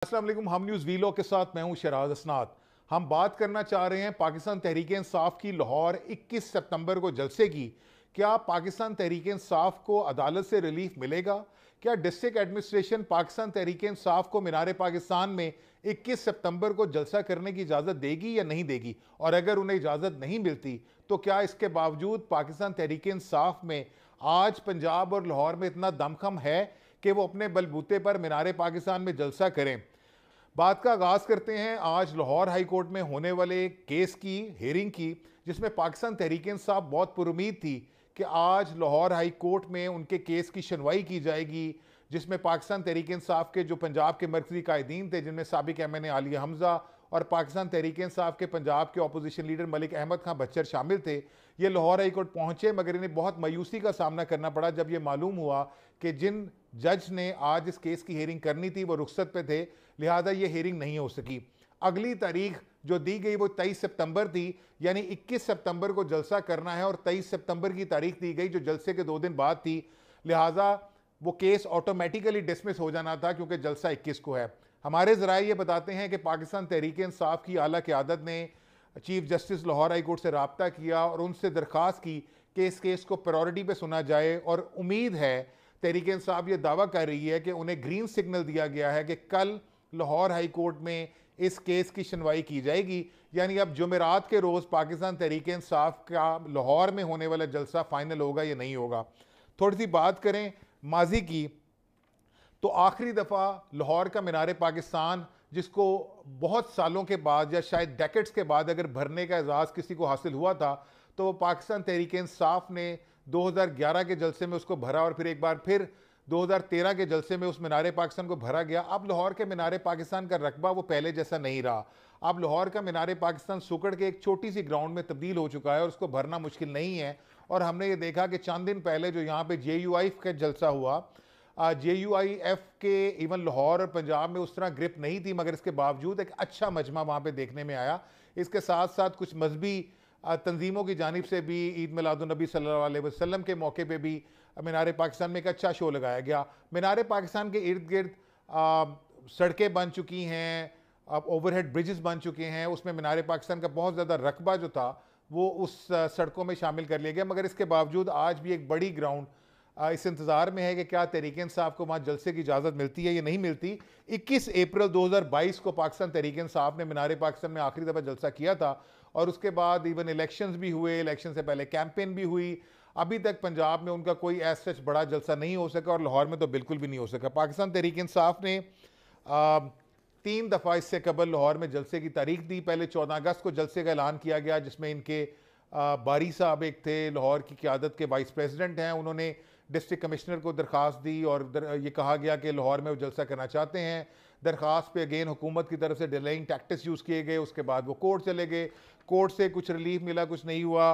अस्सलाम वालेकुम। हम न्यूज़ वीलो के साथ मैं हूं शराज असनाद। हम बात करना चाह रहे हैं पाकिस्तान तहरीक इंसाफ की लाहौर 21 सितंबर को जलसे की। क्या पाकिस्तान तहरीक इंसाफ को अदालत से रिलीफ मिलेगा? क्या डिस्ट्रिक्ट एडमिनिस्ट्रेशन पाकिस्तान तहरीक इंसाफ को मीनार पाकिस्तान में 21 सितंबर को जलसा करने की इजाज़त देगी या नहीं देगी? और अगर उन्हें इजाज़त नहीं मिलती तो क्या इसके बावजूद पाकिस्तान तहरीक इंसाफ में आज पंजाब और लाहौर में इतना दमखम है कि वो अपने बलबूते पर मीनार पाकिस्तान में जलसा करें? बात का आगाज करते हैं आज लाहौर हाई कोर्ट में होने वाले केस की हेयरिंग की, जिसमें पाकिस्तान तहरीक इंसाफ बहुत पुरुमीद थी कि आज लाहौर हाई कोर्ट में उनके केस की सुनवाई की जाएगी, जिसमें पाकिस्तान तहरीक इंसाफ के जो पंजाब के मरकजी कायदीन थे, जिनमें साबिक M N A Aliya Hamza और पाकिस्तान तहरीक इंसाफ के पंजाब के अपोजिशन लीडर मलिक अहमद खां बच्चर शामिल थे, ये लाहौर हाई कोर्ट पहुंचे। मगर इन्हें बहुत मायूसी का सामना करना पड़ा जब यह मालूम हुआ कि जिन जज ने आज इस केस की हेयरिंग करनी थी वो रुखसत पे थे, लिहाजा ये हेयरिंग नहीं हो सकी। अगली तारीख जो दी गई वो 23 सितंबर थी, यानी 21 सितंबर को जलसा करना है और 23 सितंबर की तारीख दी गई जो जलसे के 2 दिन बाद थी। लिहाजा वो केस ऑटोमेटिकली डिसमिस हो जाना था क्योंकि जलसा 21 को है। हमारे ज़राए ये बताते हैं कि पाकिस्तान तहरीक इंसाफ की आला क़यादत ने chief justice Lahore high court से रब्ता किया और उनसे दरख्वास्त की कि इस केस को प्रायोरिटी पे सुना जाए, और उम्मीद है तहरीक इंसाफ ये दावा कर रही है कि उन्हें ग्रीन सिग्नल दिया गया है कि कल लाहौर हाई कोर्ट में इस केस की सुनवाई की जाएगी। यानी अब जुमेरात के रोज़ पाकिस्तान तहरीक इंसाफ का लाहौर में होने वाला जलसा फाइनल होगा या नहीं होगा। थोड़ी सी बात करें माजी की, तो आखिरी दफ़ा लाहौर का मीनार पाकिस्तान, जिसको बहुत सालों के बाद या शायद डेकेड्स के बाद अगर भरने का एजाज़ किसी को हासिल हुआ था, तो पाकिस्तान तहरीक इंसाफ ने 2011 के जलसे में उसको भरा और फिर एक बार फिर 2013 के जलसे में उस मीनार पाकिस्तान को भरा गया। अब लाहौर के मीनार पाकिस्तान का रकबा वो पहले जैसा नहीं रहा। अब लाहौर का मीनार पाकिस्तान सुकड़ के एक छोटी सी ग्राउंड में तब्दील हो चुका है और उसको भरना मुश्किल नहीं है। और हमने ये देखा कि चंद दिन पहले जो यहाँ पे JUIF का जलसा हुआ, JUIF के इवन लाहौर और पंजाब में उस तरह ग्रिप नहीं थी, मगर इसके बावजूद एक अच्छा मजमा वहाँ पे देखने में आया। इसके साथ साथ कुछ मजहबी तंजीमों की जानिब से भी ईद मिलादुन्नबी सल्लल्लाहु अलैहि वसल्लम के मौके पे भी मीनार पाकिस्तान में एक अच्छा शो लगाया गया। मीनार पाकिस्तान के इर्द गिर्द सड़कें बन चुकी हैं, अब ओवरहेड ब्रिजेस बन चुके हैं, उसमें मीनार पाकिस्तान का बहुत ज़्यादा रकबा जो था वो उस सड़कों में शामिल कर लिया गया। मगर इसके बावजूद आज भी एक बड़ी ग्राउंड इस इंतज़ार में है कि क्या तहरीक इंसाफ को वहाँ जलसे की इजाज़त मिलती है या नहीं मिलती। 21 अप्रैल 2022 को पाकिस्तान तहरीक इंसाफ ने मीनार पाकिस्तान में आखिरी दफ़ा जलसा किया था और उसके बाद इवन इलेक्शंस भी हुए, इलेक्शन से पहले कैंपेन भी हुई। अभी तक पंजाब में उनका कोई ऐसा सच बड़ा जलसा नहीं हो सका और लाहौर में तो बिल्कुल भी नहीं हो सका। पाकिस्तान तहरीक इंसाफ ने 3 दफ़ा इससे कबल लाहौर में जलसे की तारीख दी। पहले 14 अगस्त को जलसे का ऐलान किया गया, जिसमें इनके बारी साहब एक थे, लाहौर की क़यादत के वाइस प्रेसिडेंट हैं, उन्होंने डिस्ट्रिक्ट कमिश्नर को दरख्वास्त दी और ये कहा गया कि लाहौर में वो जलसा करना चाहते हैं। दरख्वास्त पे अगेन हुकूमत की तरफ से डिलेइंग टैक्टिक्स यूज़ किए गए। उसके बाद वो कोर्ट चले गए, कोर्ट से कुछ रिलीफ मिला, कुछ नहीं हुआ।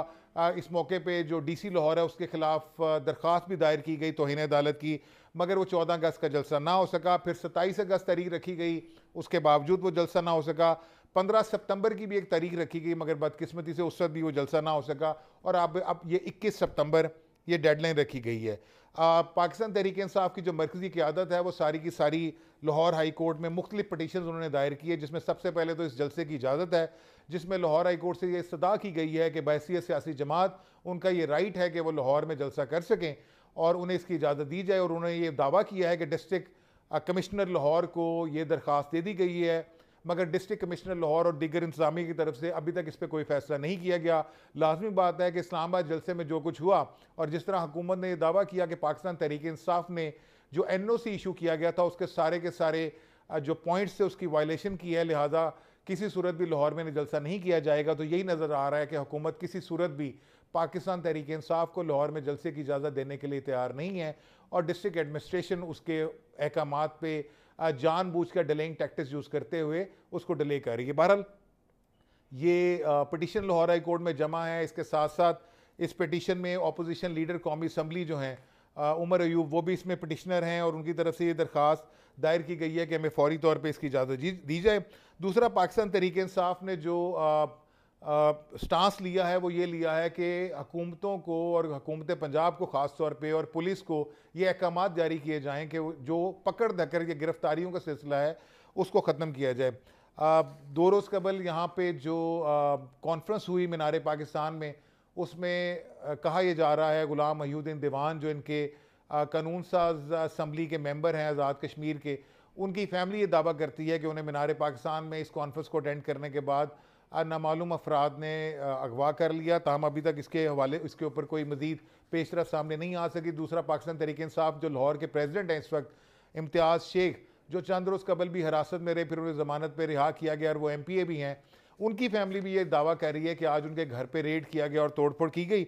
इस मौके पे जो DC लाहौर है उसके खिलाफ दरख्वास्त भी दायर की गई तौहीन अदालत की, मगर वो 14 अगस्त का जलसा ना हो सका। फिर 27 अगस्त तारीख रखी गई, उसके बावजूद वो जलसा ना हो सका। 15 सितंबर की भी एक तारीख रखी गई, मगर बदकिस्मती से उस वक्त भी वो जलसा ना हो सका। और अब ये 21 सितंबर ये डेडलाइन रखी गई है। पाकिस्तान तहरीक इंसाफ की जो मरकज़ी क़यादत है वो सारी की सारी लाहौर हाई कोर्ट में मुख्तलिफ पटिशन उन्होंने दायर की है, जिसमें सबसे पहले तो इस जलसे की इजाज़त है, जिसमें लाहौर हाई कोर्ट से ये इस्तदा की गई है कि बहैसियत सियासी जमात उनका ये राइट है कि वो लाहौर में जलसा कर सकें और उन्हें इसकी इजाज़त दी जाए। और उन्होंने ये दावा किया है कि डिस्ट्रिक्ट कमिश्नर लाहौर को ये दरख्वास्त दे दी गई है, मगर डिस्ट्रिक्ट कमिश्नर लाहौर और दीगर इंतजामिया की तरफ से अभी तक इस पर कोई फैसला नहीं किया गया। लाजमी बात है कि इस्लामाबाद जलसे में जो कुछ हुआ और जिस तरह हुकूमत ने यह दावा किया कि पाकिस्तान तहरीक इंसाफ ने जो NOC इशू किया गया था उसके सारे के सारे जो पॉइंट्स थे उसकी वायलेशन की है, लिहाजा किसी सूरत भी लाहौर में जलसा नहीं किया जाएगा। तो यही नज़र आ रहा है कि हुकूमत किसी सूरत भी पाकिस्तान तहरीक इंसाफ को लाहौर में जलसे की इजाज़त देने के लिए तैयार नहीं है और डिस्ट्रिक्ट एडमिनिस्ट्रेशन उसके अहकामात पे जानबूझ कर डिलेइंग टैक्टिक्स यूज़ करते हुए उसको डिले कर रही है। बहरहाल ये पटिशन लाहौर हाई कोर्ट में जमा है। इसके साथ साथ इस पटिशन में अपोजिशन लीडर कौमी असम्बली जो हैं उमर अयूब, वो भी इसमें पटिशनर हैं और उनकी तरफ से ये दरख्वास्त दायर की गई है कि हमें फौरी तौर पे इसकी इजाज़त दी जाए। दूसरा, पाकिस्तान तहरीक इंसाफ ने जो स्टांस लिया है वो ये लिया है कि हुकूमतों को और हुकूमत पंजाब को ख़ास तौर पे और पुलिस को ये अहकामात जारी किए जाएँ कि जो पकड़ धकर के गिरफ्तारियों का सिलसिला है उसको ख़त्म किया जाए। 2 रोज़ कबल यहाँ पे जो कॉन्फ्रेंस हुई मीनार पाकिस्तान में, उसमें कहा यह जा रहा है गुलाम मोहिउद्दीन दीवान जो इनके कानून साज असम्बली के मेंबर हैं आज़ाद कश्मीर के, उनकी फैमिली ये दावा करती है कि उन्हें मीनार पाकिस्तान में इस कॉन्फ्रेंस को अटेंड करने के बाद नामालूम अफराद ने अगवा कर लिया। ताहम अभी तक इसके ऊपर कोई मजीद पेशरफ सामने नहीं आ सकी। दूसरा, पाकिस्तान तहरीक इंसाफ जो लाहौर के प्रेसिडेंट हैं इस वक्त, इम्तियाज़ शेख, जो चंद रोज़ कबल भी हिरासत में रहे, फिर उन्हें ज़मानत पर रिहा किया गया और वो MPA भी हैं, उनकी फैमिली भी ये दावा कर रही है कि आज उनके घर पर रेड किया गया और तोड़फोड़ की गई।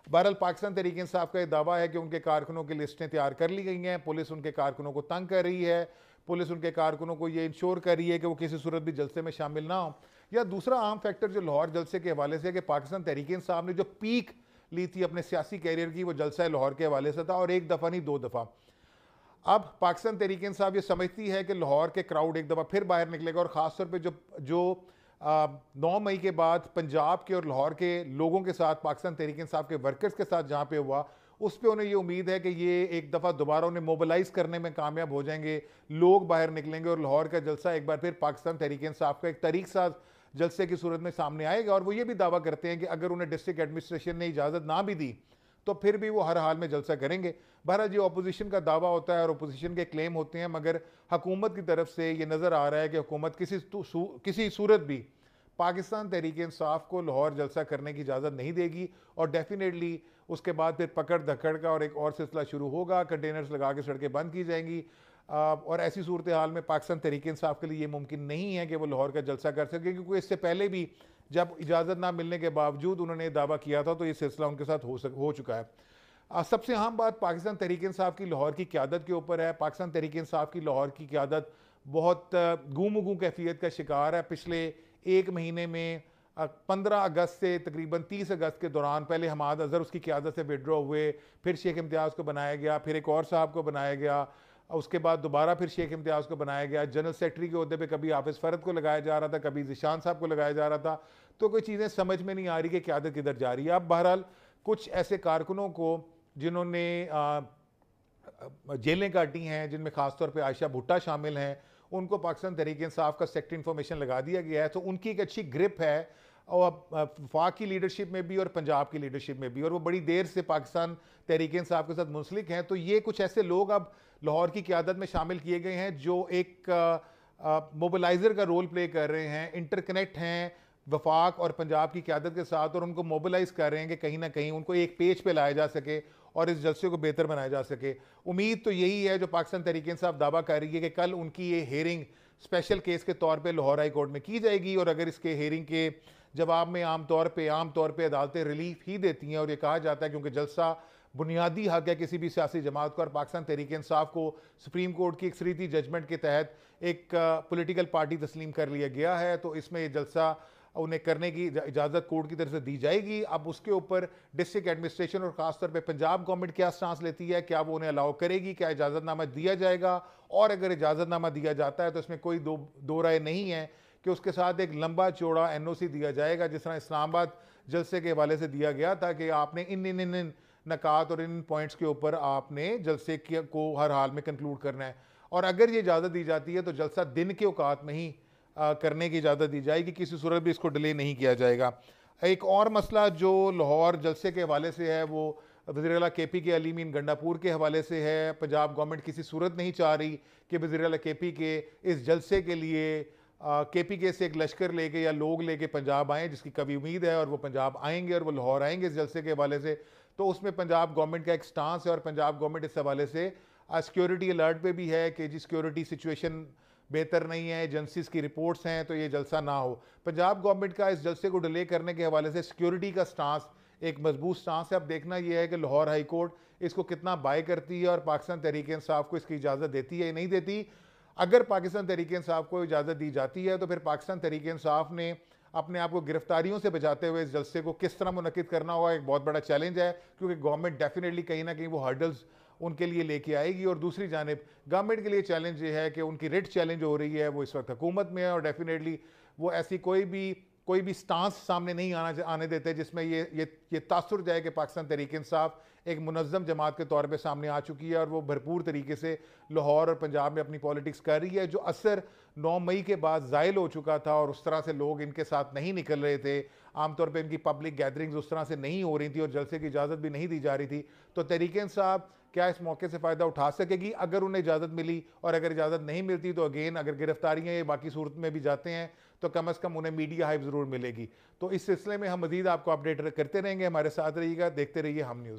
बहरहाल पाकिस्तान तहरीक इंसाफ का यह दावा है कि उनके कारकुनों की लिस्टें तैयार कर ली गई हैं, पुलिस उनके कारकुनों को तंग कर रही है, पुलिस उनके कारकुनों को ये इंश्योर कर रही है कि वो किसी सूरत भी जलसे में शामिल ना हो। या दूसरा अहम फैक्टर जो लाहौर जलसे के हवाले से है कि पाकिस्तान तहरीक इंसाफ ने जो पीक ली थी अपने सियासी कैरियर की, वो जलसा लाहौर के हवाले से था, और एक दफ़ा नहीं 2 दफ़ा। अब पाकिस्तान तहरीक इंसाफ ये समझती है कि लाहौर के क्राउड एक दफ़ा फिर बाहर निकलेगा, और ख़ासतौर पर जो 9 मई के बाद पंजाब के और लाहौर के लोगों के साथ, पाकिस्तान तहरीक इंसाफ के वर्कर्स के साथ जहाँ पे हुआ, उस पर उन्हें ये उम्मीद है कि ये एक दफ़ा दोबारा उन्हें मोबिलाइज़ करने में कामयाब हो जाएंगे, लोग बाहर निकलेंगे और लाहौर का जलसा एक बार फिर पाकिस्तान तहरीक इंसाफ का एक तरीक साज जलसे की सूरत में सामने आएगा। और वो ये भी दावा करते हैं कि अगर उन्हें डिस्ट्रिक्ट एडमिनिस्ट्रेशन ने इजाज़त ना भी दी तो फिर भी वो हर हाल में जलसा करेंगे। बहरहाल ये अपोजिशन का दावा होता है और अपोजिशन के क्लेम होते हैं, मगर हुकूमत की तरफ से ये नज़र आ रहा है कि हुकूमत किसी सूरत भी पाकिस्तान तहरीक इंसाफ को लाहौर जलसा करने की इजाज़त नहीं देगी, और डेफिनेटली उसके बाद फिर पकड़ धकड़ का और एक और सिलसिला शुरू होगा, कंटेनर्स लगा के सड़कें बंद की जाएंगी। और ऐसी सूरत हाल में पाकिस्तान तहरीक इंसाफ के लिए ये मुमकिन नहीं है कि वो लाहौर का जलसा कर सके, क्योंकि इससे पहले भी जब इजाज़त ना मिलने के बावजूद उन्होंने दावा किया था, तो ये सिलसिला उनके साथ हो चुका है। सबसे अहम बात पाकिस्तान तहरीक इंसाफ की लाहौर की क़यादत के ऊपर है। पाकिस्तान तहरीक इंसाफ की लाहौर की क़यादत बहुत गूम कैफियत का शिकार है। पिछले एक महीने में 15 अगस्त से तकरीबन 30 अगस्त के दौरान पहले हमाद अजहर उसकी क़यादत से विड्रॉ हुए, फिर शेख इम्तियाज़ को बनाया गया, फिर एक और साहब को बनाया गया, उसके बाद दोबारा फिर शेख इम्तियाज़ को बनाया गया। जनरल सेक्रेटरी के अहदे पे कभी हाफिज़ फ़रद को लगाया जा रहा था, कभी ज़िशान साहब को लगाया जा रहा था, तो कोई चीज़ें समझ में नहीं आ रही कि क़यादत किधर जा रही है। अब बहरहाल कुछ ऐसे कारकुनों को जिन्होंने जेलें काटी हैं, जिनमें ख़ासतौर पर आयशा भुट्टा शामिल हैं, उनको पाकिस्तान तहरीक इंसाफ का सेक्रेटरी इन्फॉर्मेशन लगा दिया गया है, तो उनकी एक अच्छी ग्रिप है और वफाक की लीडरशिप में भी और पंजाब की लीडरशिप में भी, और वो बड़ी देर से पाकिस्तान तहरीक इंसाफ के साथ मुंसलिक हैं। तो ये कुछ ऐसे लोग अब लाहौर की क़यादत में शामिल किए गए हैं जो एक मोबिलाइज़र का रोल प्ले कर रहे हैं, इंटरकनेक्ट हैं वफाक और पंजाब की क़यादत के साथ, और उनको मोबिलाइज़ कर रहे हैं कि कहीं ना कहीं उनको एक पेज पे लाया जा सके और इस जलसे को बेहतर बनाया जा सके। उम्मीद तो यही है जो पाकिस्तान तहरीक इंसाफ दावा कर रही है कि कल उनकी ये हेयरिंग स्पेशल केस के तौर पे लाहौर हाई कोर्ट में की जाएगी, और अगर इसके हेयरिंग के जवाब में आमतौर पे अदालतें रिलीफ ही देती हैं, और ये कहा जाता है क्योंकि जलसा बुनियादी हक है किसी भी सियासी जमात को, और पाकिस्तान तहरीक इंसाफ को सुप्रीम कोर्ट की एक अक्सरियती जजमेंट के तहत एक पॉलिटिकल पार्टी तस्लीम कर लिया गया है, तो इसमें ये जलसा उन्हें करने की इजाज़त कोर्ट की तरफ से दी जाएगी। अब उसके ऊपर डिस्ट्रिक्ट एडमिनिस्ट्रेशन और ख़ासतौर पे पंजाब गवर्नमेंट क्या स्टांस लेती है, क्या वो उन्हें अलाउ करेगी, क्या इजाज़तनामा दिया जाएगा, और अगर इजाज़तनामा दिया जाता है तो इसमें कोई दो राय नहीं है कि उसके साथ एक लंबा चौड़ा NOC दिया जाएगा, जिस तरह इस्लामाबाद जलसे के हवाले से दिया गया था कि आपने इन नकात और इन पॉइंट्स के ऊपर आपने जलसे को हर हाल में कंक्लूड करना है, और अगर ये इजाज़त दी जाती है तो जलसा दिन के औकात में ही करने की इजाज़त दी जाएगी, किसी सूरत भी इसको डिले नहीं किया जाएगा। एक और मसला जो लाहौर जलसे के हवाले से है वो वज़ीर-ए-आला KP के अली मीन गंडापुर के हवाले से है। पंजाब गवर्नमेंट किसी सूरत नहीं चाह रही कि वज़ीर-ए-आला KP के इस जलसे के लिए KPK से एक लश्कर लेके या लोग लेके पंजाब आएँ, जिसकी कभी उम्मीद है, और वो पंजाब आएंगे और वो लाहौर आएंगे इस जलसे के हवाले से, तो उसमें पंजाब गवर्नमेंट का एक स्टांस है, और पंजाब गवर्नमेंट इस हवाले से सिक्योरिटी अलर्ट पे भी है कि जी सिक्योरिटी सिचुएशन बेहतर नहीं है, एजेंसीज की रिपोर्ट्स हैं, तो ये जलसा ना हो। पंजाब गवर्नमेंट का इस जलसे को डिले करने के हवाले से सिक्योरिटी का स्टांस एक मजबूत स्टांस है। अब देखना यह है कि लाहौर हाई कोर्ट इसको कितना बाय करती है और पाकिस्तान तहरीक इंसाफ को इसकी इजाज़त देती है या नहीं देती। अगर पाकिस्तान तहरीक इंसाफ को इजाज़त दी जाती है तो फिर पाकिस्तान तहरीक इंसाफ ने अपने आप को गिरफ्तारियों से बचाते हुए इस जलसे को किस तरह मुनक्किद करना होगा, एक बहुत बड़ा चैलेंज है, क्योंकि गवर्नमेंट डेफिनेटली कहीं ना कहीं वो हर्डल्स उनके लिए लेके आएगी। और दूसरी जानिब गवर्नमेंट के लिए चैलेंज ये है कि उनकी रिट चैलेंज हो रही है, वो इस वक्त हुकूमत में है, और डेफिनेटली वो ऐसी कोई भी स्टांस सामने नहीं आने देते जिसमें ये तासुर जाए कि पाकिस्तान तहरीक इंसाफ एक मुनज़्ज़म जमात के तौर पे सामने आ चुकी है, और वो भरपूर तरीके से लाहौर और पंजाब में अपनी पॉलिटिक्स कर रही है। जो असर 9 मई के बाद ज़ायल हो चुका था और उस तरह से लोग इनके साथ नहीं निकल रहे थे, आमतौर पे इनकी पब्लिक गैदरिंग्स उस तरह से नहीं हो रही थी और जलसे की इजाज़त भी नहीं दी जा रही थी, तो तहरीक इंसाफ क्या इस मौके से फ़ायदा उठा सकेगी? अगर उन्हें इजाज़त मिली, और अगर इजाज़त नहीं मिलती तो अगेन अगर गिरफ्तारियाँ या बाकी सूरत में भी जाते हैं तो कम अज़ कम उन्हें मीडिया हाइप ज़रूर मिलेगी। तो इस सिलसिले में हम मज़ीद आपको अपडेट करते रहेंगे, हमारे साथ रहिएगा, देखते रहिए हम न्यूज़।